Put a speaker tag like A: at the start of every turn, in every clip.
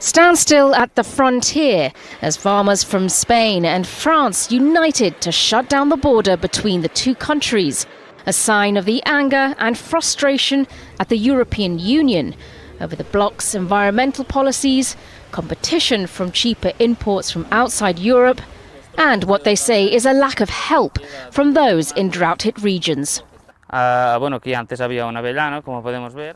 A: Standstill at the frontier as farmers from Spain and France united to shut down the border between the two countries, a sign of the anger and frustration at the European Union over the bloc's environmental policies, competition from cheaper imports from outside Europe, and what they say is a lack of help from those in drought-hit regions.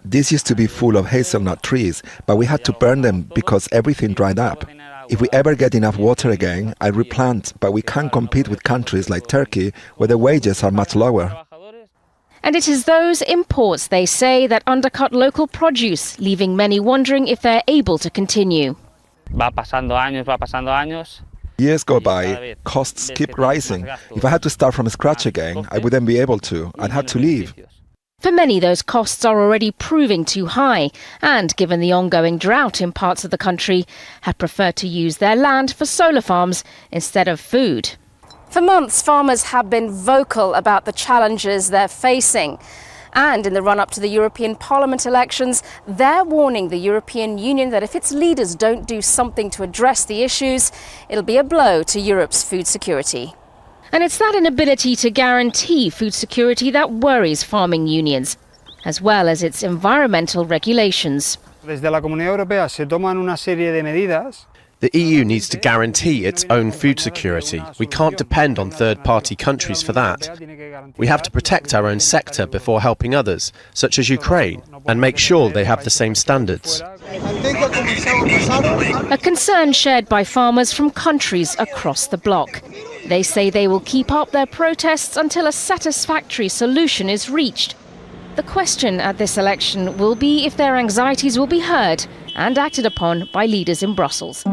B: This used to be full of hazelnut trees, but we had to burn them because everything dried up. If we ever get enough water again, I'll replant, but we can't compete with countries like Turkey, where the wages are much lower.
A: And it is those imports, they say, that undercut local produce, leaving many wondering if they're able to continue.
B: Years go by, costs keep rising. If I had to start from scratch again, I wouldn't be able to. I'd have to leave.
A: For many, those costs are already proving too high, and given the ongoing drought in parts of the country, have preferred to use their land for solar farms instead of food. For months, farmers have been vocal about the challenges they're facing. And in the run-up to the European Parliament elections, they're warning the European Union that if its leaders don't do something to address the issues, it'll be a blow to Europe's food security. And it's that inability to guarantee food security that worries farming unions, as well as its environmental regulations.
C: The EU needs to guarantee its own food security. We can't depend on third-party countries for that. We have to protect our own sector before helping others, such as Ukraine, and make sure they have the same standards.
A: A concern shared by farmers from countries across the bloc. They say they will keep up their protests until a satisfactory solution is reached. The question at this election will be if their anxieties will be heard and acted upon by leaders in Brussels.